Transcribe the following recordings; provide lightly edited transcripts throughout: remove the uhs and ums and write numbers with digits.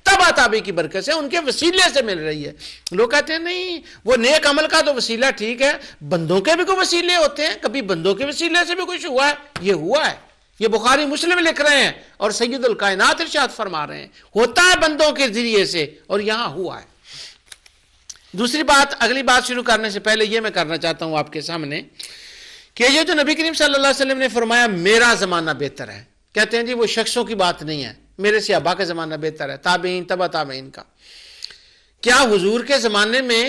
تبا تابی کی برکت سے، ان کے وسیلے سے مل رہی ہے۔ لوگ کہتے ہیں نہیں وہ نیک عمل کا تو وسیلہ ٹھیک ہے، بندوں کے بھی کوئی وسیلے ہوتے ہیں، کبھی بندوں کے وسیلے سے بھی کچھ ہوا ہے؟ یہ ہوا ہے، یہ بخاری مسلم لکھ رہے ہیں اور سید الکائنات ارشاد فرما رہے ہیں ہوتا ہے بندوں کے ذریعے سے، اور یہاں ہوا ہے۔ دوسری بات، اگلی بات شروع کرنے سے پہلے یہ میں کرنا چاہتا ہوں آپ کے سامنے کہ یہ جو نبی کریم صلی اللہ علیہ وسلم نے فرمایا میرا زمانہ بہتر ہے، کہتے ہیں جی وہ شخصوں کی بات نہیں ہے، میرے صحابہ کا زمانہ بہتر ہے، تابعین تبع تابعین کا۔ کیا حضور کے زمانے میں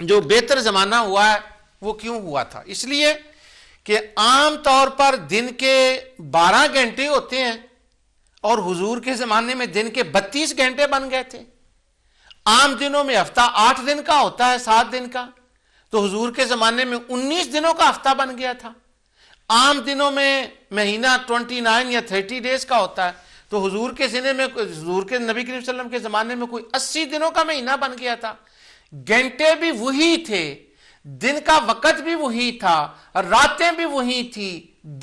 جو بہتر زمانہ ہوا ہے وہ کیوں ہوا تھا؟ اس لیے کہ عام طور پر دن کے 12 گھنٹے ہوتے ہیں اور حضور کے زمانے میں دن کے 32 گھنٹے بن گئے تھے۔ عام دنوں میں ہفتہ 8 دن کا ہوتا ہے، 7 دن کا، تو حضور کے زمانے میں 19 دنوں کا ہفتہ بن گیا تھا۔ عام دنوں میں مہینہ 29 یا 30 ڈیز کا ہوتا ہے، تو حضور کے حضور کے نبی کریم صلی اللہ علیہ وسلم کے زمانے میں کوئی 80 دنوں کا مہینہ بن گیا تھا۔ گھنٹے بھی وہی تھے، دن کا وقت بھی وہی تھا، راتیں بھی وہی تھی،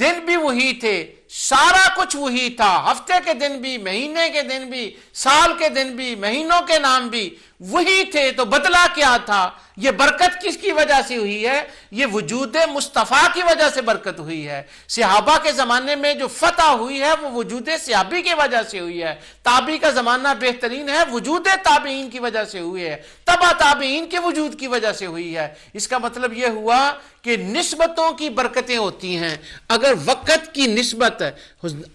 دن بھی وہی تھے، سارا کچھ وہی تھا، ہفتے کے دن بھی، مہینے کے دن بھی، سال کے دن بھی، مہینوں کے نام بھی وہی تھے۔ تو بدلا کیا تھا؟ یہ برکت کس کی وجہ سے ہوئی ہے؟ یہ وجود مصطفیٰ کی وجہ سے برکت ہوئی ہے۔ صحابہ کے زمانے میں جو فتح ہوئی ہے وہ وجود صحابی کی وجہ سے ہوئی ہے۔ تابعی کا زمانہ بہترین ہے، وجود تابعین کی وجہ سے ہوئی ہے، تبع تابعین کے وجود کی وجہ سے ہوئی ہے۔ اس کا مطلب یہ ہوا کہ نسبتوں کی برکتیں ہوتی ہیں۔ اگر وقت کی نسبت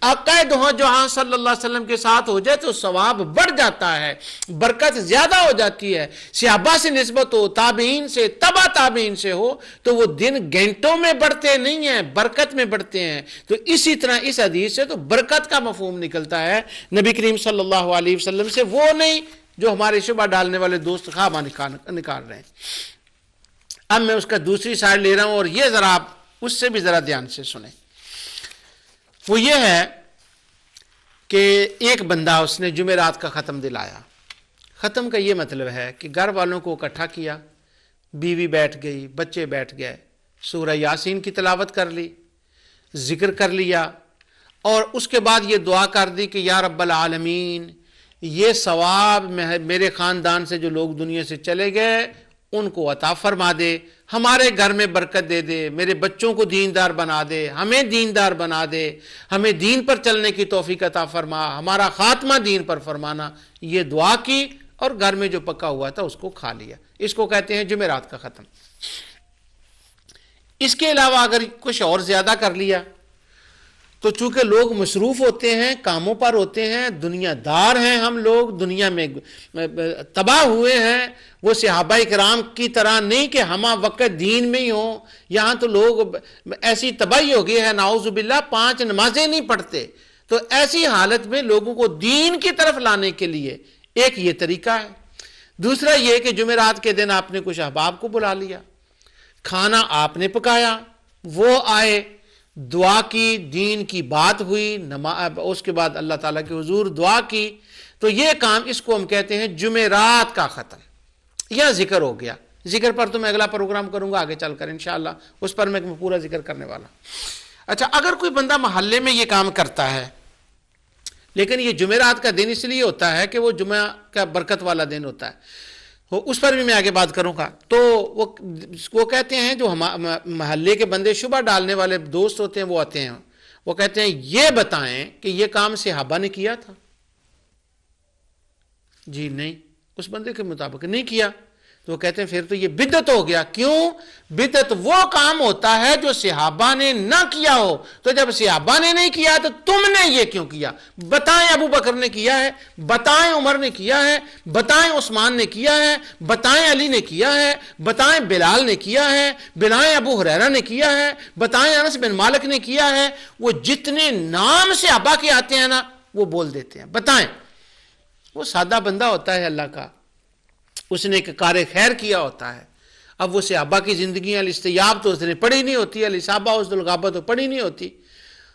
آقا دو جہاں صلی اللہ علیہ وسلم کے ساتھ ہو جائے تو ثواب بڑھ جاتا ہے، برکت زیادہ ہو جاتی ہے۔ صحابہ سے نسبت ہو، تابعین سے، تبع تابعین سے ہو، تو وہ دن گھنٹوں میں بڑھتے نہیں ہیں، برکت میں بڑھتے ہیں۔ تو اسی طرح اس حدیث سے تو برکت کا مفہوم نکلتا ہے نبی کریم صلی اللہ علیہ وسلم سے، وہ نہیں جو ہمارے شبہ ڈالنے والے دوست خوابہ نکال رہے ہیں۔ اب میں اس کا دوسری سائڈ لے رہا ہوں، اور یہ ذرا آپ اس سے بھی ذرا دھیان سے سنیں۔ وہ یہ ہے کہ ایک بندہ اس نے جمعرات کا ختم دلایا۔ ختم کا یہ مطلب ہے کہ گھر والوں کو اکٹھا کیا، بیوی بیٹھ گئی، بچے بیٹھ گئے، سورہ یاسین کی تلاوت کر لی، ذکر کر لیا، اور اس کے بعد یہ دعا کر دی کہ یا رب العالمین یہ ثواب میرے خاندان سے جو لوگ دنیا سے چلے گئے ان کو عطا فرما دے، ہمارے گھر میں برکت دے دے، میرے بچوں کو دیندار بنا دے، ہمیں دیندار بنا دے، ہمیں دین پر چلنے کی توفیق عطا فرما، ہمارا خاتمہ دین پر فرمانا۔ یہ دعا کی اور گھر میں جو پکا ہوا تھا اس کو کھا لیا۔ اس کو کہتے ہیں جمعرات کا ختم۔ اس کے علاوہ اگر کچھ اور زیادہ کر لیا تو چونکہ لوگ مصروف ہوتے ہیں، کاموں پر ہوتے ہیں، دنیا دار ہیں، ہم لوگ دنیا میں تباہ ہوئے ہیں، وہ صحابہ کرام کی طرح نہیں کہ ہمہ وقت دین میں ہی ہوں۔ یہاں تو لوگ ایسی تباہی ہو گئی ہے نعوذ باللہ، 5 نمازیں نہیں پڑھتے۔ تو ایسی حالت میں لوگوں کو دین کی طرف لانے کے لیے ایک یہ طریقہ ہے۔ دوسرا یہ کہ جمعرات کے دن آپ نے کچھ احباب کو بلا لیا، کھانا آپ نے پکایا، وہ آئے، دعا کی، دین کی بات ہوئی، اس کے بعد اللہ تعالیٰ کے حضور دعا کی۔ تو یہ کام، اس کو ہم کہتے ہیں جمعرات کا ختم، یا ذکر ہو گیا۔ ذکر پر تو میں اگلا پروگرام کروں گا آگے چل کر انشاءاللہ، اس پر میں پورا ذکر کرنے والا۔ اچھا، اگر کوئی بندہ محلے میں یہ کام کرتا ہے، لیکن یہ جمعرات کا دن اس لیے ہوتا ہے کہ وہ جمعہ کا برکت والا دن ہوتا ہے، اس پر بھی میں آگے بات کروں گا۔ تو وہ کہتے ہیں جو محلے کے بندے شبہ ڈالنے والے دوست ہوتے ہیں وہ آتے ہیں، وہ کہتے ہیں یہ بتائیں کہ یہ کام صحابہ نے کیا تھا؟ جی نہیں، اس بندے کے مطابق نہیں کیا۔ تو وہ کہتے ہیں پھر تو یہ بدعت ہو گیا۔ کیوں؟ بدعت وہ کام ہوتا ہے جو صحابہ نے نہ کیا ہو۔ تو جب صحابہ نے نہیں کیا تو تم نے یہ کیوں کیا؟ بتائیں ابو بکر نے کیا ہے، بتائیں عمر نے کیا ہے، بتائیں عثمان نے کیا ہے، بتائیں علی نے کیا ہے، بتائیں بلال نے کیا ہے، بتائیں ابو ہریرہ نے کیا ہے، بتائیں انس بن مالک نے کیا ہے۔ وہ جتنے نام صحابہ کے آتے ہیں نا وہ بول دیتے ہیں، بتائیں۔ وہ سادہ بندہ ہوتا ہے اللہ کا، اس نے ایک کار خیر کیا ہوتا ہے۔ اب وہ صحابہ کی زندگیاں الاستیاب تو اس نے پڑھی نہیں ہوتی، الاصابہ اس الغابہ تو پڑھی نہیں ہوتی،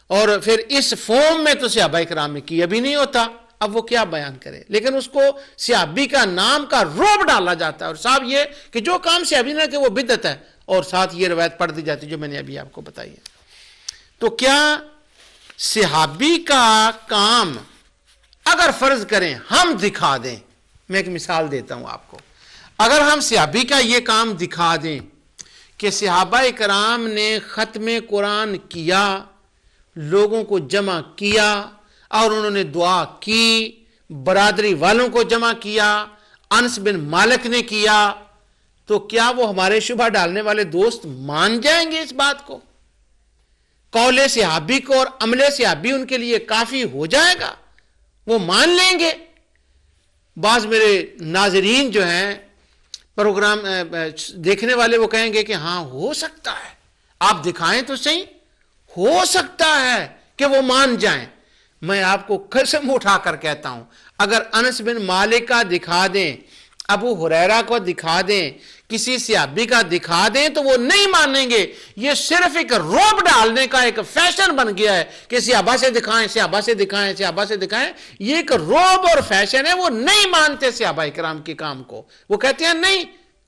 اور پھر اس فارم میں تو صحابہ کرام نے کیا بھی نہیں ہوتا۔ اب وہ کیا بیان کرے؟ لیکن اس کو صحابی کا نام کا رعب ڈالا جاتا ہے، اور صاحب یہ کہ جو کام صحابی نے کہ وہ بدعت ہے، اور ساتھ یہ روایت پڑھ دی جاتی جو میں نے ابھی آپ کو بتائی ہے۔ تو کیا صحابی کا کام اگر فرض کریں ہم دکھا دیں، میں ایک مثال دیتا ہوں آپ کو، اگر ہم صحابی کا یہ کام دکھا دیں کہ صحابہ کرام نے ختم قرآن کیا، لوگوں کو جمع کیا اور انہوں نے دعا کی، برادری والوں کو جمع کیا، انس بن مالک نے کیا، تو کیا وہ ہمارے شبہ ڈالنے والے دوست مان جائیں گے اس بات کو؟ قول صحابی کو اور عمل صحابی ان کے لیے کافی ہو جائے گا؟ وہ مان لیں گے؟ بعض میرے ناظرین جو ہیں پروگرام دیکھنے والے، وہ کہیں گے کہ ہاں ہو سکتا ہے، آپ دکھائیں تو صحیح، ہو سکتا ہے کہ وہ مان جائیں۔ میں آپ کو قسم اٹھا کر کہتا ہوں، اگر انس بن مالک کا دکھا دیں، ابو ہریرہ کو دکھا دیں، کسی صحابی کا دکھا دیں، تو وہ نہیں مانیں گے۔ یہ صرف ایک روب ڈالنے کا ایک فیشن بن گیا ہے کہ صحابہ سے دکھائیں، صحابہ سے دکھائیں، صحابہ سے دکھائیں۔ یہ ایک روب اور فیشن ہے، وہ نہیں مانتے صحابہ کرام کے کام کو، وہ کہتے ہیں نہیں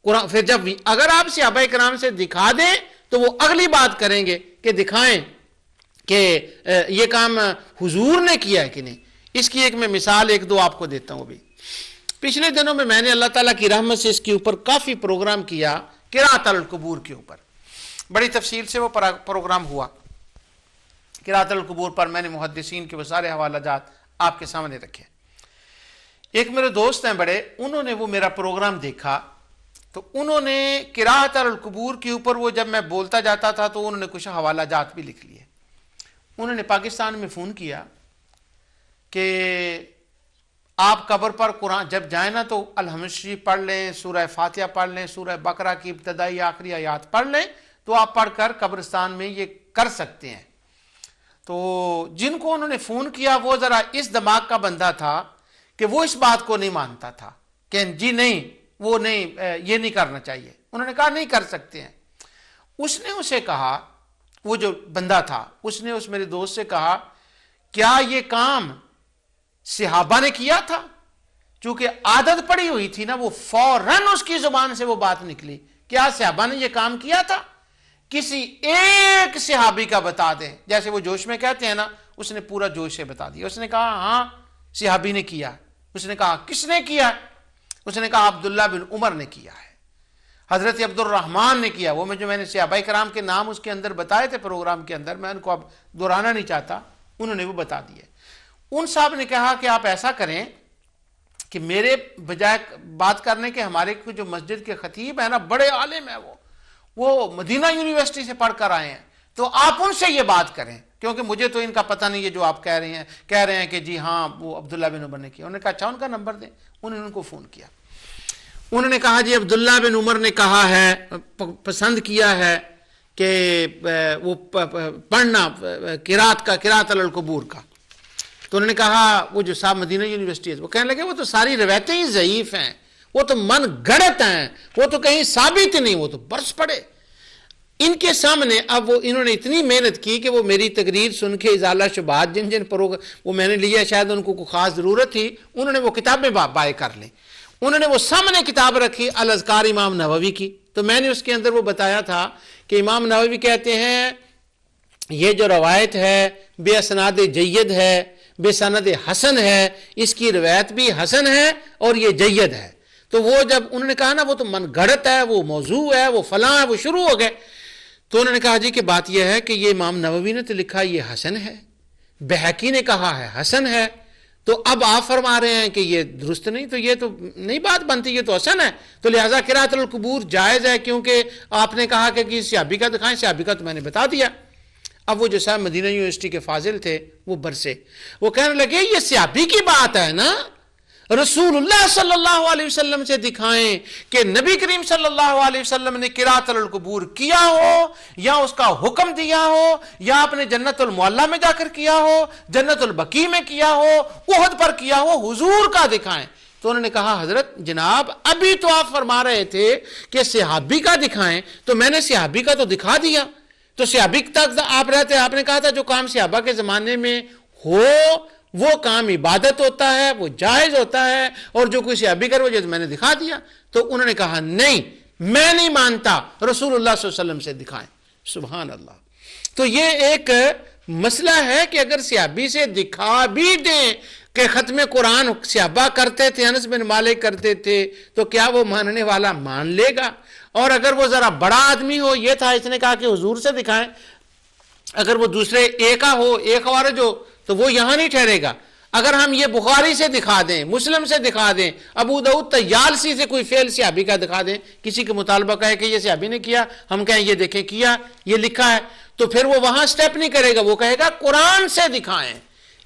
قرآن۔ پھر جب اگر آپ صحابہ کرام سے دکھا دیں تو وہ اگلی بات کریں گے کہ دکھائیں کہ یہ کام حضور نے کیا ہے کہ نہیں۔ اس کی ایک میں مثال ایک دو آپ کو دیتا ہوں۔ ابھی پچھلے دنوں میں نے اللہ تعالیٰ کی رحمت سے اس کے اوپر کافی پروگرام کیا، قراءۃ القبور کے اوپر بڑی تفصیل سے وہ پروگرام ہوا۔ قراءۃ القبور پر میں نے محدثین کے وہ سارے حوالہ جات آپ کے سامنے رکھے۔ ایک میرے دوست ہیں بڑے، انہوں نے وہ میرا پروگرام دیکھا، تو انہوں نے قراءۃ القبور کے اوپر وہ جب میں بولتا جاتا تھا تو انہوں نے کچھ حوالہ جات بھی لکھ لیے۔ انہوں نے پاکستان میں فون کیا کہ آپ قبر پر قرآن جب جائیں نا تو الحمد شریف پڑھ لیں، سورہ فاتحہ پڑھ لیں، سورہ بقرہ کی ابتدائی آخری آیات پڑھ لیں، تو آپ پڑھ کر قبرستان میں یہ کر سکتے ہیں۔ تو جن کو انہوں نے فون کیا وہ ذرا اس دماغ کا بندہ تھا کہ وہ اس بات کو نہیں مانتا تھا کہ جی نہیں، وہ نہیں، یہ نہیں کرنا چاہیے۔ انہوں نے کہا نہیں کر سکتے ہیں۔ اس نے اسے کہا، وہ جو بندہ تھا اس نے اس میرے دوست سے کہا کیا یہ کام صحابہ نے کیا تھا؟ چونکہ عادت پڑی ہوئی تھی نا، وہ فوراً اس کی زبان سے وہ بات نکلی، کیا صحابہ نے یہ کام کیا تھا؟ کسی ایک صحابی کا بتا دیں، جیسے وہ جوش میں کہتے ہیں نا، اس نے پورا جوش سے بتا دیا۔ اس نے کہا ہاں صحابی نے کیا۔ اس نے کہا کس نے کیا؟ اس نے کہا عبداللہ بن عمر نے کیا ہے، حضرت عبد الرحمن نے کیا۔ وہ میں نے صحابہ کرام کے نام اس کے اندر بتائے تھے پروگرام کے اندر، میں ان کو اب دہرانا نہیں چاہتا، انہوں نے وہ بتا دیے۔ ان صاحب نے کہا کہ آپ ایسا کریں کہ میرے بجائے بات کرنے کے ہمارے جو مسجد کے خطیب ہیں نا، بڑے عالم ہیں، وہ مدینہ یونیورسٹی سے پڑھ کر آئے ہیں، تو آپ ان سے یہ بات کریں، کیونکہ مجھے تو ان کا پتہ نہیں ہے جو آپ کہہ رہے ہیں کہ جی ہاں وہ عبداللہ بن عمر نے کیا۔ انہوں نے کہا اچھا ان کا نمبر دیں۔ انہوں نے ان کو فون کیا، انہوں نے کہا جی عبداللہ بن عمر نے کہا ہے، پسند کیا ہے کہ وہ پڑھنا قراءۃ القبور کا۔ تو انہوں نے کہا وہ جو صاحب مدینہ یونیورسٹی ہے، وہ کہنے لگے وہ تو ساری روایتیں ہی ضعیف ہیں، وہ تو من گڑت ہیں، وہ تو کہیں ثابت نہیں، وہ تو برس پڑے۔ ان کے سامنے اب انہوں نے اتنی محنت کی کہ وہ میری تقریر سن کے ازالہ شبہات جن پر وہ میں نے لیا، شاید ان کو کوئی خاص ضرورت تھی، انہوں نے وہ کتابیں بائے کر لیں۔ انہوں نے وہ سامنے کتاب رکھی الاذکار امام نووی کی، تو میں نے اس کے اندر وہ بتایا تھا کہ امام نووی کہتے ہیں یہ جو روایت ہے بے اسناد جید ہے، بے سند حسن ہے، اس کی روایت بھی حسن ہے اور یہ جید ہے۔ تو وہ جب انہوں نے کہا نا وہ تو من گھڑت ہے، وہ موضوع ہے، وہ فلاں ہے، وہ شروع ہو گئے۔ تو انہوں نے کہا جی کہ بات یہ ہے کہ یہ امام نووی نے تو لکھا یہ حسن ہے، بہقی نے کہا ہے حسن ہے، تو اب آپ فرما رہے ہیں کہ یہ درست نہیں، تو یہ تو نہیں بات بنتی، یہ تو حسن ہے، تو لہٰذا قراءۃ القبور جائز ہے، کیونکہ آپ نے کہا کہ صحابی کا دکھائیں، صحابی کا تو میں نے بتا دیا۔ اب وہ جو صاحب مدینہ یونیورسٹی کے فاضل تھے وہ برسے، وہ کہنے لگے یہ صحابی کی بات ہے نا، رسول اللہ صلی اللہ علیہ وسلم سے دکھائیں کہ نبی کریم صلی اللہ علیہ وسلم نے قراءۃ القبور کیا ہو، یا اس کا حکم دیا ہو، یا آپ نے جنت المعلی میں جا کر کیا ہو، جنت البقیع میں کیا ہو، احد پر کیا ہو، حضور کا دکھائیں۔ تو انہوں نے کہا حضرت جناب ابھی تو آپ فرما رہے تھے کہ صحابی کا دکھائیں، تو میں نے صحابی کا تو دکھا دیا، تو صحابی تک آپ رہتے، آپ نے کہا تھا جو کام صحابہ کے زمانے میں ہو وہ کام عبادت ہوتا ہے، وہ جائز ہوتا ہے، اور جو کوئی صحابی کرے وہ جو میں نے دکھا دیا۔ تو انہوں نے کہا نہیں میں نہیں مانتا، رسول اللہ صلی اللہ علیہ وسلم سے دکھائیں۔ سبحان اللہ۔ تو یہ ایک مسئلہ ہے کہ اگر صحابی سے دکھا بھی دیں، کہ ختم قرآن صحابہ کرتے تھے، انس بن مالک کرتے تھے، تو کیا وہ ماننے والا مان لے گا؟ اور اگر وہ ذرا بڑا آدمی ہو، یہ تھا اس نے کہا کہ حضور سے دکھائیں، اگر وہ دوسرے ایک ہو، ایک خوارج ہو، تو وہ یہاں نہیں ٹھہرے گا۔ اگر ہم یہ بخاری سے دکھا دیں، مسلم سے دکھا دیں، ابو داؤد طیالسی سے کوئی فعل صحابی کا دکھا دیں، کسی کے مطالبہ کہے کہ یہ صحابی نے کیا، ہم کہیں یہ دیکھیں کیا، یہ لکھا ہے، تو پھر وہ وہاں سٹیپ نہیں کرے گا، وہ کہے گا قرآن سے دکھائیں۔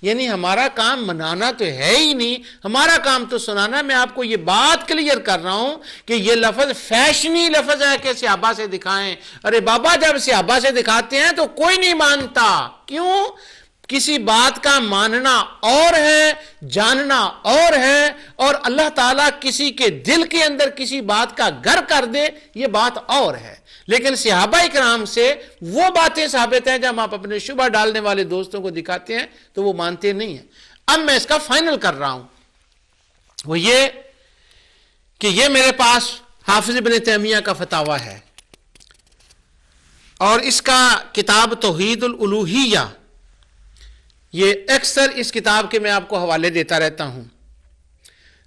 یعنی ہمارا کام منانا تو ہے ہی نہیں، ہمارا کام تو سنانا۔ میں آپ کو یہ بات کلیئر کر رہا ہوں کہ یہ لفظ فیشنی لفظ ہے کہ صحابہ سے دکھائیں۔ ارے بابا، جب صحابہ سے دکھاتے ہیں تو کوئی نہیں مانتا۔ کیوں؟ کسی بات کا ماننا اور ہے، جاننا اور ہے، اور اللہ تعالیٰ کسی کے دل کے اندر کسی بات کا گھر کر دے، یہ بات اور ہے۔ لیکن صحابہ اکرام سے وہ باتیں ثابت ہیں جب آپ اپنے شبہ ڈالنے والے دوستوں کو دکھاتے ہیں تو وہ مانتے نہیں ہیں۔ اب میں اس کا فائنل کر رہا ہوں، وہ یہ کہ یہ میرے پاس حافظ ابن تیمیہ کا فتاویٰ ہے، اور اس کا کتاب توحید الالوہیہ، یہ اکثر اس کتاب کے میں آپ کو حوالے دیتا رہتا ہوں۔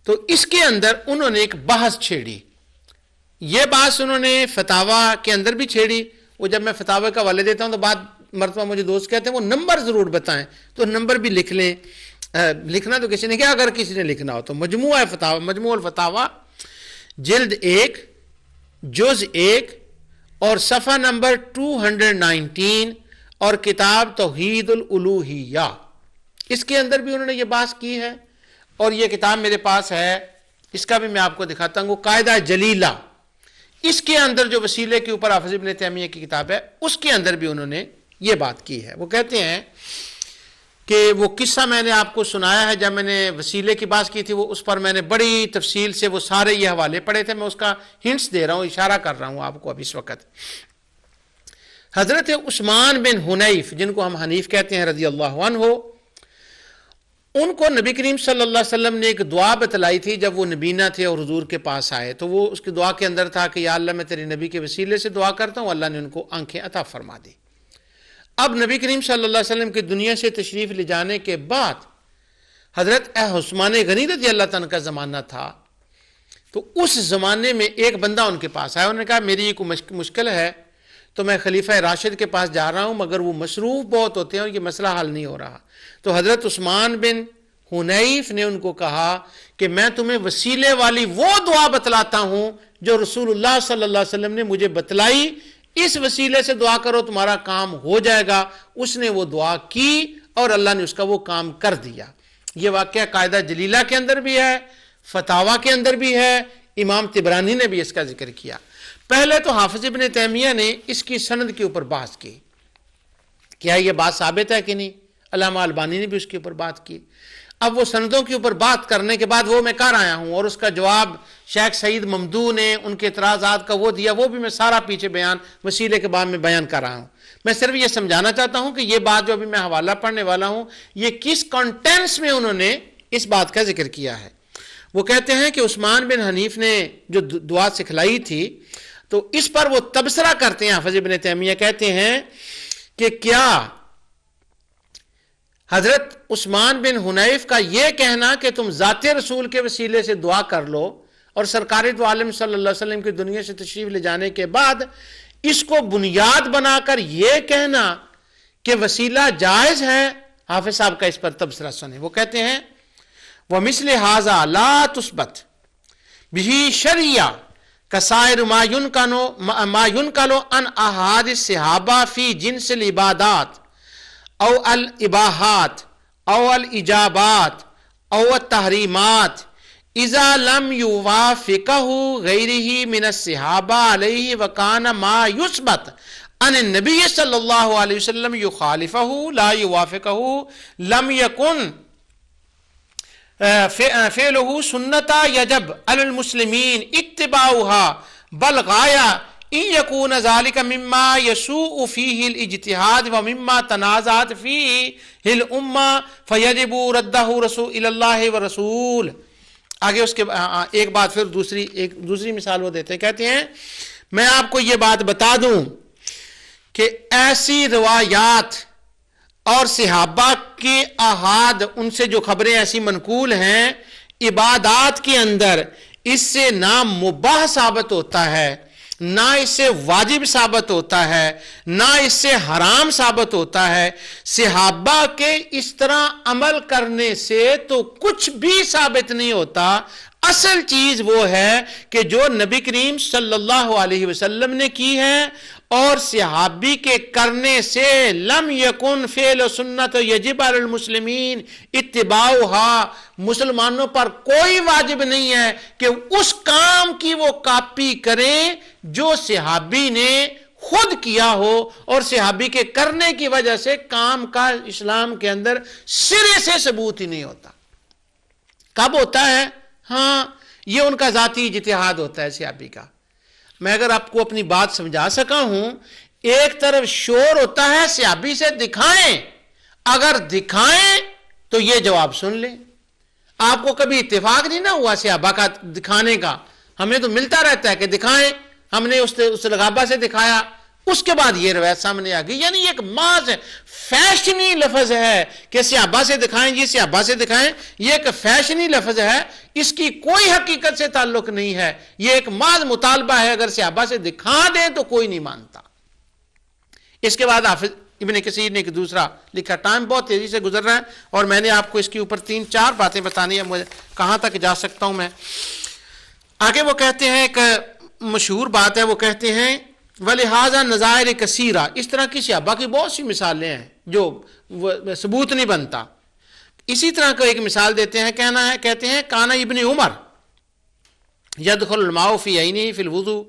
تو اس کے اندر انہوں نے ایک بحث چھیڑی، یہ بات انہوں نے فتاویٰ کے اندر بھی چھیڑی۔ وہ جب میں فتاویٰ کا حوالے دیتا ہوں تو بعد مرتبہ مجھے دوست کہتے ہیں وہ نمبر ضرور بتائیں، تو نمبر بھی لکھ لیں۔ لکھنا تو کسی نے کیا، اگر کسی نے لکھنا ہو تو مجموعہ فتاویٰ، مجموع الفتاویٰ، جلد 1، جز 1، اور صفحہ نمبر 219، اور کتاب توحید الالوہیہ، اس کے اندر بھی انہوں نے یہ بات کی ہے۔ اور یہ کتاب میرے پاس ہے، اس کا بھی میں آپ کو دکھاتا ہوں، وہ قاعدہ جلیلہ، اس کے اندر جو وسیلے کے اوپر حافظ ابن تیمیہ کی کتاب ہے، اس کے اندر بھی انہوں نے یہ بات کی ہے۔ وہ کہتے ہیں کہ وہ قصہ میں نے آپ کو سنایا ہے، جب میں نے وسیلے کی بات کی تھی، وہ اس پر میں نے بڑی تفصیل سے وہ سارے یہ حوالے پڑھے تھے، میں اس کا ہنٹس دے رہا ہوں، اشارہ کر رہا ہوں آپ کو اب اس وقت۔ حضرت عثمان بن حنیف، جن کو ہم حنیف کہتے ہیں رضی اللہ عنہ، ان کو نبی کریم صلی اللہ علیہ وسلم نے ایک دعا بتلائی تھی جب وہ نبینا تھے اور حضور کے پاس آئے، تو وہ اس کی دعا کے اندر تھا کہ یا اللہ میں تیرے نبی کے وسیلے سے دعا کرتا ہوں، اللہ نے ان کو آنکھیں عطا فرما دی۔ اب نبی کریم صلی اللہ علیہ وسلم کی دنیا سے تشریف لے جانے کے بعد حضرت عثمان غنی رضی اللہ تعالیٰ کا زمانہ تھا، تو اس زمانے میں ایک بندہ ان کے پاس آیا، انہوں نے کہا میری یہ کوئی مشکل ہے، تو میں خلیفہ راشد کے پاس جا رہا ہوں، مگر وہ مصروف بہت ہوتے ہیں اور یہ مسئلہ حل نہیں ہو رہا۔ تو حضرت عثمان بن حنیف نے ان کو کہا کہ میں تمہیں وسیلے والی وہ دعا بتلاتا ہوں جو رسول اللہ صلی اللہ علیہ وسلم نے مجھے بتلائی، اس وسیلے سے دعا کرو تمہارا کام ہو جائے گا۔ اس نے وہ دعا کی اور اللہ نے اس کا وہ کام کر دیا۔ یہ واقعہ قاعدہ جلیلہ کے اندر بھی ہے، فتاویٰ کے اندر بھی ہے، امام طبرانی نے بھی اس کا ذکر کیا۔ پہلے تو حافظ ابن تیمیہ نے اس کی سند کے اوپر بحث کی، کیا یہ بات ثابت ہے کہ نہیں؟ علامہ البانی نے بھی اس کے اوپر بات کی۔ اب وہ سندوں کے اوپر بات کرنے کے بعد وہ میں کر آیا ہوں، اور اس کا جواب شیخ سعید ممدوح نے ان کے اعتراضات کا وہ دیا، وہ بھی میں سارا پیچھے بیان وسیلے کے بعد میں بیان کر رہا ہوں۔ میں صرف یہ سمجھانا چاہتا ہوں کہ یہ بات جو ابھی میں حوالہ پڑھنے والا ہوں، یہ کس کانٹینٹس میں انہوں نے اس بات کا ذکر کیا ہے۔ وہ کہتے ہیں کہ عثمان بن حنیف نے جو دعا سکھلائی تھی، تو اس پر وہ تبصرہ کرتے ہیں، حافظ ابن تیمیہ کہتے ہیں کہ کیا حضرت عثمان بن حنیف کا یہ کہنا کہ تم ذات رسول کے وسیلے سے دعا کر لو، اور سرکار دو عالم صلی اللہ علیہ وسلم کی دنیا سے تشریف لے جانے کے بعد اس کو بنیاد بنا کر یہ کہنا کہ وسیلہ جائز ہے، حافظ صاحب کا اس پر تبصرہ سنیں۔ وہ کہتے ہیں وَمِثْلِ هَذَا لَا تُثْبَتْ بِهِ شَرْعِيَّةٌ كَسَائِرِ مَا يُنْقَلُ عَنْ أَحَادِ الصَّحَابَةِ فِي جِنْسِ الْعِبَادَاتِ او الاباحات او الاجابات او التحریمات اذا لم يوافقه غیره من الصحابہ علیہ وکان ما یثبت ان النبی صلی اللہ علیہ وسلم یخالفه لا يوافقه لم يكن فعله سنت یجب علی المسلمین اتباعها بل غایہ ان یکون ذلك مما یسوء فیہ الاجتہاد ومما تنازعت فیہ الامہ فیجب ردہ الى اللہ ورسول۔ آگے اس کے ایک بات پھر دوسری مثال وہ دیتے ہیں، کہتے ہیں میں آپ کو یہ بات بتا دوں کہ ایسی روایات اور صحابہ کے احاد ان سے جو خبریں ایسی منقول ہیں عبادات کے اندر، اس سے نہ مباح ثابت ہوتا ہے، نہ اس سے واجب ثابت ہوتا ہے، نہ اس سے حرام ثابت ہوتا ہے۔ صحابہ کے اس طرح عمل کرنے سے تو کچھ بھی ثابت نہیں ہوتا۔ اصل چیز وہ ہے کہ جو نبی کریم صلی اللہ علیہ وسلم نے کی ہے اور صحابی کے کرنے سے لم یکن فعل و سنت یجب علی المسلمین اتباعها، مسلمانوں پر کوئی واجب نہیں ہے کہ اس کام کی وہ کاپی کریں جو صحابی نے خود کیا ہو، اور صحابی کے کرنے کی وجہ سے کام کا اسلام کے اندر سرے سے ثبوت ہی نہیں ہوتا۔ کب ہوتا ہے؟ ہاں، یہ ان کا ذاتی اجتہاد ہوتا ہے صحابی کا۔ میں اگر آپ کو اپنی بات سمجھا سکا ہوں، ایک طرف شور ہوتا ہے صحابی سے دکھائیں، اگر دکھائیں تو یہ جواب سن لیں۔ آپ کو کبھی اتفاق نہیں نہ ہوا صحابہ کا دکھانے کا؟ ہمیں تو ملتا رہتا ہے کہ دکھائیں، ہم نے اس لغابہ سے دکھایا، اس کے بعد یہ روایت سامنے آ گئی۔ یعنی ایک محض فیشنی لفظ ہے کہ صحابہ سے دکھائیں، یہ صحابہ سے دکھائیں، یہ ایک فیشنی لفظ ہے، اس کی کوئی حقیقت سے تعلق نہیں ہے، یہ ایک محض مطالبہ ہے۔ اگر صحابہ سے دکھا دیں تو کوئی نہیں مانتا۔ اس کے بعد حافظ ابن کثیر نے ایک دوسرا لکھا۔ ٹائم بہت تیزی سے گزر رہا ہے اور میں نے آپ کو اس کے اوپر 3-4 باتیں بتانی ہیں، مجھے کہاں تک جا سکتا ہوں میں۔ آگے وہ کہتے ہیں، ایک مشہور بات ہے، وہ کہتے ہیں وَلِهَذَا نَظَائِرِ كَثِيرَةٌ، اس طرح کی صحابہ کی بہت سی مثالیں ہیں جو ثبوت نہیں بنتا۔ اسی طرح کو ایک مثال دیتے ہیں، کہتے ہیں کانا ابن عمر يدخل الماء في عينه في الوضوء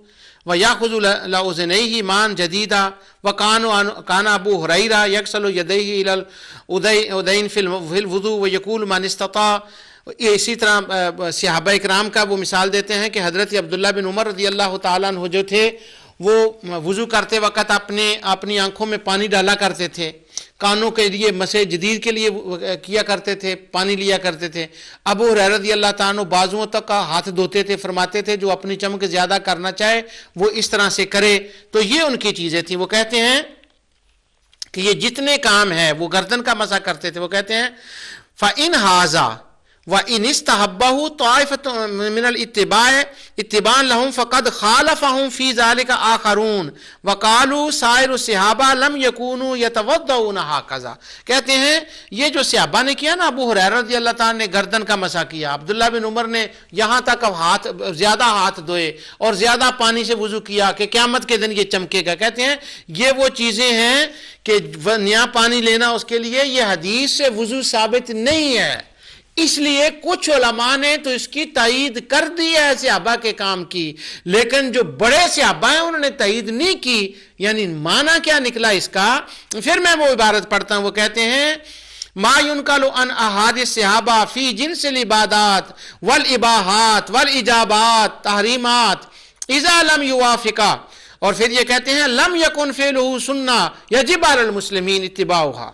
ويأخذ لأذنيه ماء جديدا وكان أبو هريرة يغسل يديه إلى الأذين في الوضوء ويقول من استطاع۔ اسی طرح صحابہ اکرام کا وہ مثال دیتے ہیں کہ حضرت عبداللہ بن عمر رضی اللہ تعالیٰ عنہ جو تھے وہ وضو کرتے وقت اپنی آنکھوں میں پانی ڈالا کرتے تھے، کانوں کے لیے مسح جدید کے لیے کیا کرتے تھے، پانی لیا کرتے تھے۔ ابو ہریرہ رضی اللہ تعالیٰ عنہ بازوؤں تک کا ہاتھ دھوتے تھے، فرماتے تھے جو اپنی چمک زیادہ کرنا چاہے وہ اس طرح سے کرے۔ تو یہ ان کی چیزیں تھیں۔ وہ کہتے ہیں کہ یہ جتنے کام ہیں، وہ گردن کا مسح کرتے تھے، وہ کہتے ہیں فَإِنْ هَذَا وَإِنِ اسْتَحَبَّهُ طَائِفَةٌ مِنَ الْإِتِّبَاعِ اتِّبَاعًا لَهُمْ فَقَدْ خَالَفَهُمْ فِي ذَلِكَ آخَرُونَ وَقَالُوا سَائِرُ الصَّحَابَةِ لَمْ يَكُونُوا يَتَوَضَّؤُونَ هَكَذَا۔ کہتے ہیں یہ جو صحابہ نے کیا نا، ابو ہریرہ رضی اللہ تعالیٰ نے گردن کا مسح کیا، عبداللہ بن عمر نے یہاں تک زیادہ ہاتھ دھوئے اور زیادہ پانی سے وضو کیا کہ قیامت کے دن یہ چمکے گا۔ کہتے ہیں یہ وہ چیزیں ہیں کہ نیا پانی لینا اس کے لیے یہ حدیث سے وضو ثابت نہیں ہے، اس لیے کچھ علماء نے تو اس کی تائید کر دی ہے صحابہ کے کام کی، لیکن جو بڑے صحابہ ہیں انہوں نے تائید نہیں کی۔ یعنی معنی کیا نکلا اس کا؟ پھر میں وہ عبارت پڑھتا ہوں، وہ کہتے ہیں ما ينقل عن احادیث الصحابہ فی جنس العبادات والاباحات والاجابات تحریمات اذا لم یوافقا، اور پھر یہ کہتے ہیں لم یکن فعلہ سنہ یجب علی المسلمین اتباعها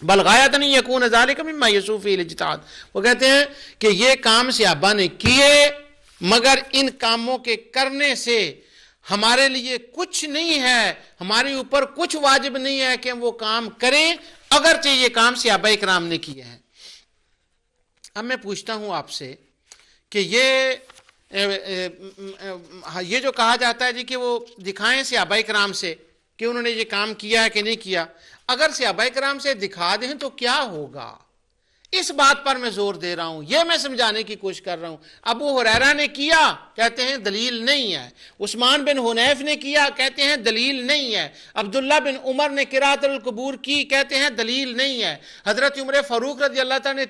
بل غایۃ یکون ذلک مما یسوء فیہ الاجتہاد۔ وہ کہتے ہیں کہ یہ کام صحابہ نے کیے، مگر ان کاموں کے کرنے سے ہمارے لیے کچھ نہیں ہے، ہمارے اوپر کچھ واجب نہیں ہے کہ ہم وہ کام کریں، اگرچہ یہ کام صحابہ اکرام نے کیے ہیں۔ اب میں پوچھتا ہوں آپ سے کہ یہ جو کہا جاتا ہے جی کہ وہ دکھائیں صحابہ اکرام سے کہ انہوں نے یہ کام کیا ہے کہ نہیں کیا، اگر صحابہ کرام سے دکھا دیں تو کیا ہوگا؟ اس بات پر میں زور دے رہا ہوں، یہ میں سمجھانے کی کوشش کر رہا ہوں۔ ابو ہریرہ نے کیا، کہتے ہیں دلیل نہیں ہے۔ عثمان بن حنیف نے کیا، کہتے ہیں دلیل نہیں ہے۔ عبداللہ بن عمر نے قراءۃ القبور کی، کہتے ہیں دلیل نہیں ہے۔ حضرت عمر فاروق رضی اللہ تعالیٰ نے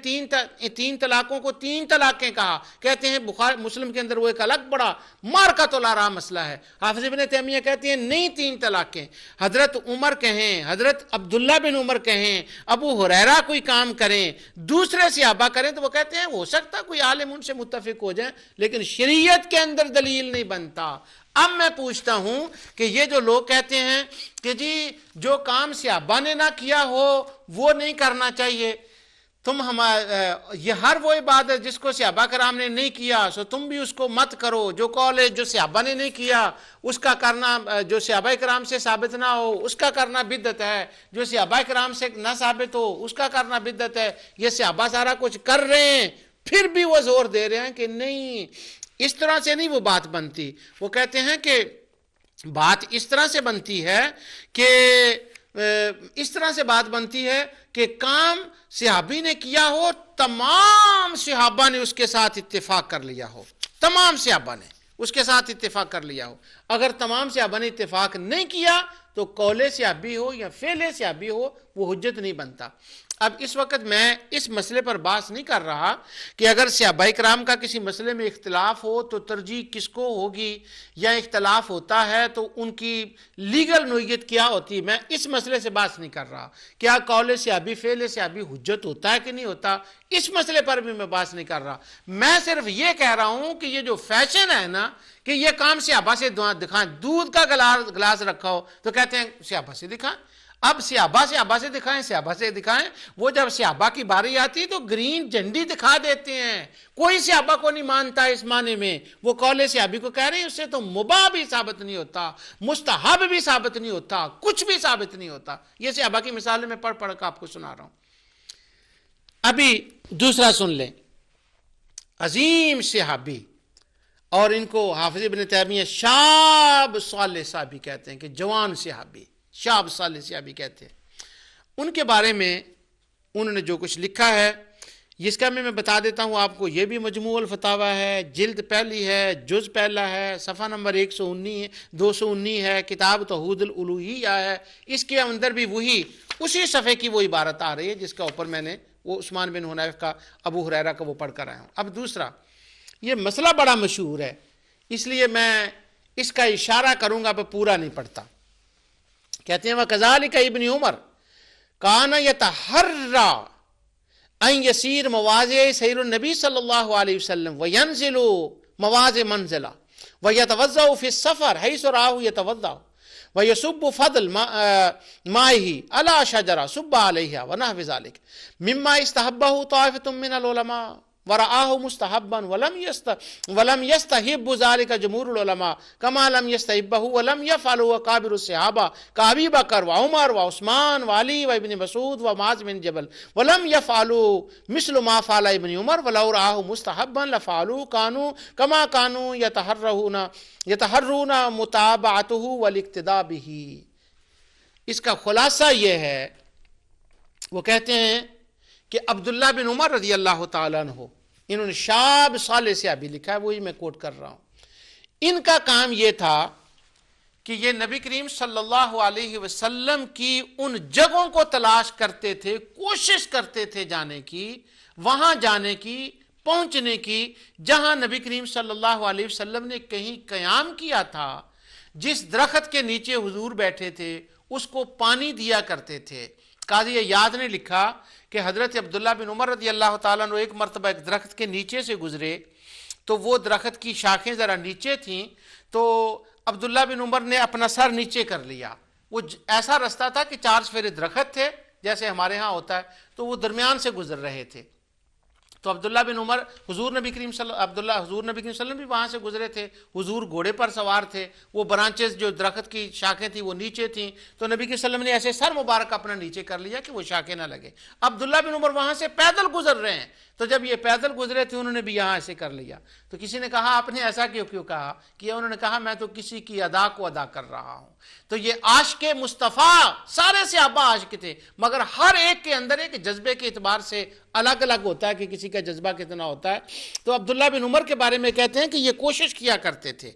تین طلاقوں کو 3 طلاقیں کہا، کہتے ہیں بخاری مسلم کے اندر وہ ایک الگ بڑا مارکۃ الآراء مسئلہ ہے۔ حافظ ابن تیمیہ کہتے ہیں نہیں 3 طلاقیں۔ حضرت عمر کہیں، حضرت عبداللہ بن عمر کہیں، ابو ہریرہ کوئی کام کریں، دوسرے صحابہ کریں، تو وہ کہتے ہیں ہو سکتا کوئی عالم ان سے متفق ہو جائیں، لیکن شریعت کے اندر دلیل نہیں بنتا۔ اب میں پوچھتا ہوں کہ یہ جو لوگ کہتے ہیں کہ جی جو کام صحابہ نے نہ کیا ہو وہ نہیں کرنا چاہیے، تم یہ ہر وہ عبادت جس کو صحابہ کرام نے نہیں کیا سو تم بھی اس کو مت کرو، جو قول ہے جو صحابہ نے نہیں کیا اس کا کرنا، جو صحابہ کرام سے ثابت نہ ہو اس کا کرنا بدعت ہے، جو صحابہ کرام سے نہ ثابت ہو اس کا کرنا بدعت ہے۔ یہ صحابہ سارا کچھ کر رہے ہیں، پھر بھی وہ زور دے رہے ہیں کہ نہیں، اس طرح سے نہیں وہ بات بنتی۔ وہ کہتے ہیں کہ بات اس طرح سے بنتی ہے کہ اس طرح سے بات بنتی ہے کہ کام صحابی نے کیا ہو، تمام صحابہ نے اس کے ساتھ اتفاق کر لیا ہو، تمام صحابہ نے اس کے ساتھ اتفاق کر لیا ہو۔ اگر تمام صحابہ نے اتفاق نہیں کیا تو قول صحابی ہو یا فعل صحابی ہو وہ حجت نہیں بنتا۔ اب اس وقت میں اس مسئلے پر بات نہیں کر رہا کہ اگر صحابہ کرام کا کسی مسئلے میں اختلاف ہو تو ترجیح کس کو ہوگی، یا اختلاف ہوتا ہے تو ان کی لیگل نوعیت کیا ہوتی ہے، میں اس مسئلے سے بات نہیں کر رہا۔ کیا قول صحابی فعل صحابی حجت ہوتا ہے کہ نہیں ہوتا، اس مسئلے پر بھی میں بات نہیں کر رہا۔ میں صرف یہ کہہ رہا ہوں کہ یہ جو فیشن ہے نا کہ یہ کام صحابہ سے دکھائیں، دودھ کا گلاس رکھا ہو تو کہتے ہیں صحابہ سے دکھائیں، اب صحابہ سے دکھائیں، صحابہ سے دکھائیں۔ وہ جب صحابہ کی باری آتی تو گرین جھنڈی دکھا دیتے ہیں، کوئی صحابہ کو نہیں مانتا اس معنی میں، وہ قول صحابی کو کہہ رہے ہیں، اس سے تو مباح بھی ثابت نہیں ہوتا، مستحب بھی ثابت نہیں ہوتا، کچھ بھی ثابت نہیں ہوتا۔ یہ صحابہ کی مثالیں میں پڑھ کر آپ کو سنا رہا ہوں۔ ابھی دوسرا سن لیں، عظیم صحابی، اور ان کو حافظ ابن تیمیہ شاب صالح صحابی کہتے ہیں، کہ جوان صحابی، شاب صالح صحابی کہتے ہیں۔ ان کے بارے میں انہوں نے جو کچھ لکھا ہے اس کا میں بتا دیتا ہوں آپ کو۔ یہ بھی مجموع الفتاوی ہے، جلد پہلی ہے، جز پہلا ہے، صفحہ نمبر 219 ہے، کتاب توحید الالوہیہ ہے۔ اس کے اندر بھی وہی اسی صفحے کی وہ عبارت آ رہی ہے جس کا اوپر میں نے وہ عثمان بن حنیف کا، ابو ہریرہ کا وہ پڑھ کر آیا ہوں۔ اب دوسرا، یہ مسئلہ بڑا مشہور ہے اس لیے میں اس کا اشارہ کروں گا، پہ پورا نہیں پڑھتا۔ کہتے ہیں وَكَذَلِكَ ابن عمر کان یتحرّا ان یسیر مواضع سیر النبی صلی اللہ علیہ وسلم وینزل مواضع منزلہ ویتوضع فی السفر حیث راہ یتوضع ویصب فضل مائه على شجرہ صب علیہا ونحو ذلك مما استحبہ طائفۃ من العلماء ورآه مستحبا ولم يستحب ذلك جمهور العلماء كما لم يستحبه ولم يفعله كابر الصحابة كأبي بكر وعمر وعثمان وعلي وابن مسعود ومعاذ بن جبل ولم يفعلوا مثل ما فعل ابن عمر ولو رآه مستحبا لفعلوا كانوا كما كانوا يتحرون متابعته والاقتداء به۔ اس کا خلاصہ یہ ہے، وہ کہتے ہیں کہ عبداللہ بن عمر رضی اللہ تعالیٰ عنہ، انہوں نے شاب صالح صحابی لکھا ہے، وہی میں کوٹ کر رہا ہوں۔ ان کا کام یہ تھا کہ یہ نبی کریم صلی اللہ علیہ وسلم کی ان جگہوں کو تلاش کرتے تھے، کوشش کرتے تھے جانے کی، وہاں جانے کی، پہنچنے کی، جہاں نبی کریم صلی اللہ علیہ وسلم نے کہیں قیام کیا تھا، جس درخت کے نیچے حضور بیٹھے تھے اس کو پانی دیا کرتے تھے۔ قاضی یاد نے لکھا کہ حضرت عبداللہ بن عمر رضی اللہ تعالیٰ عنہ ایک مرتبہ ایک درخت کے نیچے سے گزرے تو وہ درخت کی شاخیں ذرا نیچے تھیں، تو عبداللہ بن عمر نے اپنا سر نیچے کر لیا۔ وہ ایسا رستہ تھا کہ 4 چفیرے درخت تھے جیسے ہمارے ہاں ہوتا ہے، تو وہ درمیان سے گزر رہے تھے۔ تو عبداللہ بن عمر، حضور نبی کریم صلی اللہ علیہ وسلم بھی وہاں سے گزرے تھے، حضور گھوڑے پر سوار تھے، وہ برانچز جو درخت کی شاخیں تھیں وہ نیچے تھیں، تو نبی کے وسلم نے ایسے سر مبارک اپنا نیچے کر لیا کہ وہ شاخیں نہ لگے۔ عبداللہ بن عمر وہاں سے پیدل گزر رہے ہیں، تو جب یہ پیدل گزرے تھے انہوں نے بھی یہاں ایسے کر لیا۔ تو کسی نے کہا آپ نے ایسا کیوں کہا؟ کہ انہوں نے کہا میں تو کسی کی ادا کو ادا کر رہا ہوں۔ تو یہ عاشق مصطفیٰ، سارے صحابہ عاشق تھے، مگر ہر ایک کے اندر ایک جذبے کے اعتبار سے الگ الگ ہوتا ہے کہ کسی کا جذبہ کتنا ہوتا ہے۔ تو عبداللہ بن عمر کے بارے میں کہتے ہیں کہ یہ کوشش کیا کرتے تھے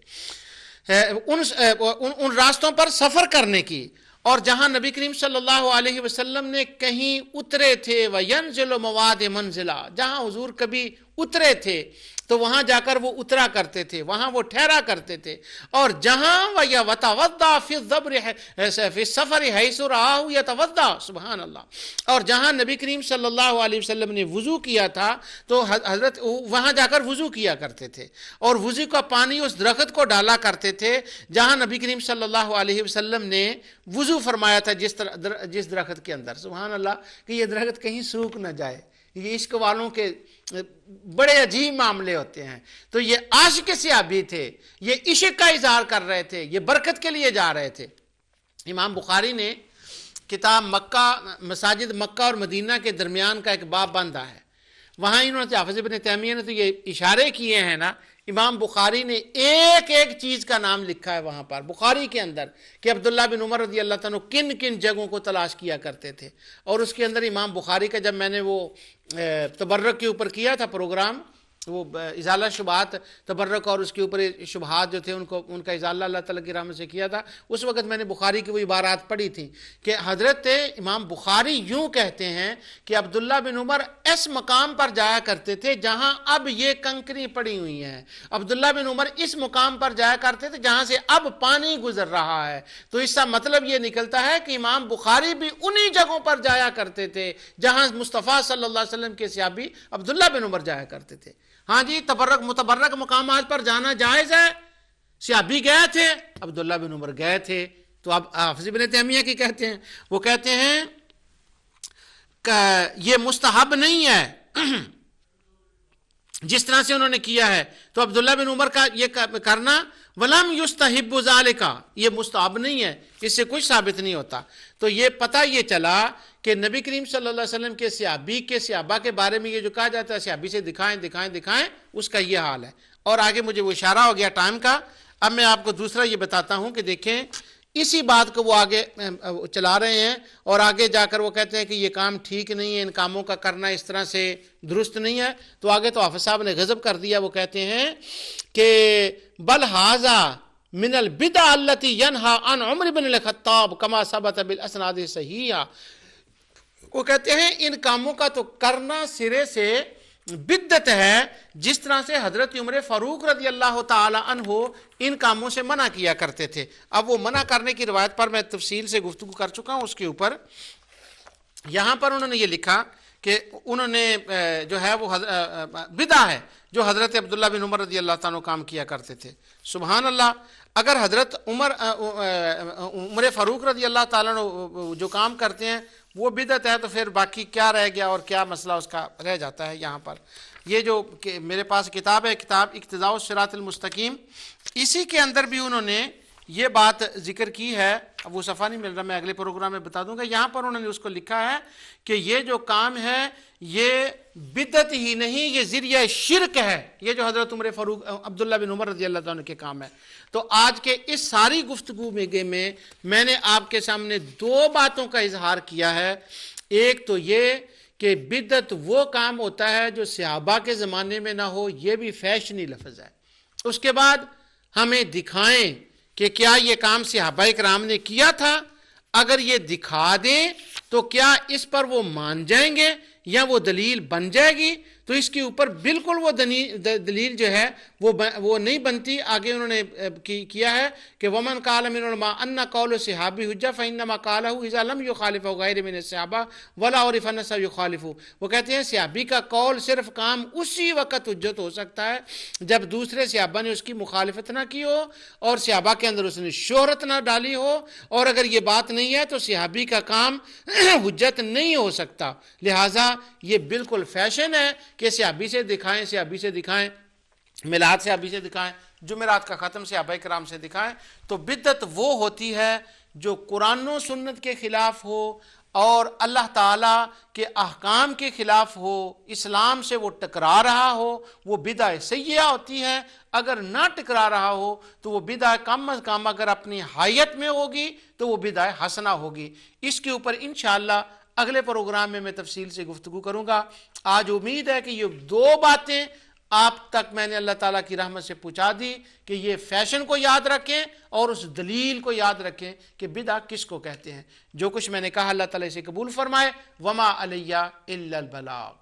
ان راستوں پر سفر کرنے کی، اور جہاں نبی کریم صلی اللہ علیہ وسلم نے کہیں اترے تھے، وَيَنزِلُ مَوَادِ مَنزِلَا، جہاں حضور کبھی اترے تھے تو وہاں جا کر وہ اترا کرتے تھے، وہاں وہ ٹھہرا کرتے تھے، اور جہاں وَيَتَوَضَّأَ فِي السَّفَرِ حَيْثُ رَآهُ يَتَوَضَّأ، سبحان اللہ، اور جہاں نبی کریم صلی اللہ علیہ وسلم نے وضو کیا تھا تو حضرت وہاں جا کر وضو کیا کرتے تھے، اور وضو کا پانی اس درخت کو ڈالا کرتے تھے جہاں نبی کریم صلی اللہ علیہ وسلم نے وضو فرمایا تھا، جس درخت کے اندر، سبحان اللہ، کہ یہ درخت کہیں سوکھ نہ جائے، یہ عشق والوں کے بڑے عجیب معاملے ہوتے ہیں. تو یہ عاشق صحابی تھے, یہ عشق کا اظہار کر رہے تھے, یہ برکت کے لیے جا رہے تھے. امام بخاری نے کتاب مساجد مکہ اور مدینہ کے درمیان کا ایک باب باندھا ہے. وہاں انہوں نے حافظ ابن تیمیہ نے تو یہ اشارے کیے ہیں نا, امام بخاری نے ایک ایک چیز کا نام لکھا ہے وہاں پر بخاری کے اندر کہ عبداللہ بن عمر رضی اللہ تعالیٰ کن کن جگہوں کو تلاش کیا کرتے تھے. اور اس کے اندر امام بخاری کا جب میں نے وہ تبرک کے اوپر کیا تھا پروگرام, وہ ازالہ شبہات تبرک اور اس کے اوپر شبہات جو تھے ان کا ازالہ اللہ تعالیٰ کی رحمت سے کیا تھا, اس وقت میں نے بخاری کی وہ عبارات پڑھی تھی کہ حضرت امام بخاری یوں کہتے ہیں کہ عبداللہ بن عمر اس مقام پر جایا کرتے تھے جہاں اب یہ کنکری پڑی ہوئی ہیں, عبداللہ بن عمر اس مقام پر جایا کرتے تھے جہاں سے اب پانی گزر رہا ہے. تو اس کا مطلب یہ نکلتا ہے کہ امام بخاری بھی انہی جگہوں پر جایا کرتے تھے جہاں مصطفیٰ صلی اللہ علیہ وسلم کے صحابی عبداللہ بن عمر جایا کرتے تھے. ہاں جی, تبرک متبرک مقامات پر جانا جائز ہے, صحابی گئے تھے, عبداللہ بن عمر گئے تھے. تو اب حافظ ابن تیمیہ کی کہتے ہیں, وہ کہتے ہیں کہ یہ مستحب نہیں ہے جس طرح سے انہوں نے کیا ہے. تو عبداللہ بن عمر کا یہ کرنا ولم یستحب ذالک, یہ مستحب نہیں ہے, اس سے کچھ ثابت نہیں ہوتا. تو یہ پتہ یہ چلا کہ نبی کریم صلی اللہ علیہ وسلم کے صحابہ کے بارے میں یہ جو کہا جاتا ہے صحابی سے دکھائیں, اس کا یہ حال ہے. اور آگے مجھے وہ اشارہ ہو گیا ٹائم کا. اب میں آپ کو دوسرا یہ بتاتا ہوں کہ دیکھیں اسی بات کو وہ آگے چلا رہے ہیں اور آگے جا کر وہ کہتے ہیں کہ یہ کام ٹھیک نہیں ہے, ان کاموں کا کرنا اس طرح سے درست نہیں ہے. تو آگے تو حافظ صاحب نے غضب کر دیا, وہ کہتے ہیں کہ بل ھذا من البدع التي ينهى عن عمر بن الخطاب كما ثبت بالاسناد الصحیحہ. وہ کہتے ہیں ان کاموں کا تو کرنا سرے سے بدعت ہے جس طرح سے حضرت عمر فاروق رضی اللہ تعالی عنہ ان کاموں سے منع کیا کرتے تھے. اب وہ منع کرنے کی روایت پر میں تفصیل سے گفتگو کر چکا ہوں. اس کے اوپر یہاں پر انہوں نے یہ لکھا کہ انہوں نے جو ہے وہ بدعہ ہے جو حضرت عبداللہ بن عمر رضی اللہ تعالیٰ کام کیا کرتے تھے. سبحان اللہ, اگر حضرت عمر فاروق رضی اللہ تعالیٰ جو کام کرتے ہیں وہ بدعت ہے تو پھر باقی کیا رہ گیا اور کیا مسئلہ اس کا رہ جاتا ہے. یہاں پر یہ جو میرے پاس کتاب ہے, کتاب اقتداء الصراط المستقیم, اسی کے اندر بھی انہوں نے یہ بات ذکر کی ہے. اب وہ صفحہ نہیں مل رہا, میں اگلے پروگرام میں بتا دوں گا. یہاں پر انہوں نے اس کو لکھا ہے کہ یہ جو کام ہے یہ بدعت ہی نہیں, یہ ذریعہ شرک ہے, یہ جو حضرت عمر فاروق عبداللہ بن عمر رضی اللہ عنہ کے کام ہے. تو آج کے اس ساری گفتگو میں نے آپ کے سامنے دو باتوں کا اظہار کیا ہے. ایک تو یہ کہ بدعت وہ کام ہوتا ہے جو صحابہ کے زمانے میں نہ ہو, یہ بھی فیشنی لفظ ہے. اس کے بعد ہمیں دکھائیں کہ کیا یہ کام صحابہ کرام نے کیا تھا. اگر یہ دکھا دیں تو کیا اس پر وہ مان جائیں گے یا وہ دلیل بن جائے گی. تو اس کے اوپر بالکل وہ دلیل جو ہے وہ نہیں بنتی. آگے انہوں نے کیا ہے کہ ومن قال من العلماء ان قول صحابی حجہ فانما قاله اذا لم يخالف غیر من الصحابہ ولا عرف الناس يخالف. وہ کہتے ہیں صحابی کا قول صرف کام اسی وقت حجت ہو سکتا ہے جب دوسرے صحابہ نے اس کی مخالفت نہ کی ہو اور صحابہ کے اندر اس نے شہرت نہ ڈالی ہو. اور اگر یہ بات نہیں ہے تو صحابی کا کام حجت نہیں ہو سکتا. لہٰذا یہ بالکل فیشن ہے کہ صحابی سے دکھائیں, میلاد صحابی سے دکھائیں, جمعرات کا ختم صحابہ کرام سے دکھائیں. تو بدعت وہ ہوتی ہے جو قرآن و سنت کے خلاف ہو اور اللہ تعالیٰ کے احکام کے خلاف ہو, اسلام سے وہ ٹکرا رہا ہو, وہ بدعہ سیئہ ہوتی ہے. اگر نہ ٹکرا رہا ہو تو وہ بدعہ کم از کم اگر اپنی حیت میں ہوگی تو وہ بدعہ حسنہ ہوگی. اس کے اوپر انشاءاللہ اگلے پروگرام میں تفصیل سے گفتگو کروں گا. آج امید ہے کہ یہ دو باتیں آپ تک میں نے اللہ تعالیٰ کی رحمت سے پہنچا دی کہ یہ فیشن کو یاد رکھیں اور اس دلیل کو یاد رکھیں کہ بدعہ کس کو کہتے ہیں. جو کچھ میں نے کہا اللہ تعالیٰ اسے قبول فرمائے. وما علیہ الا البلاغ.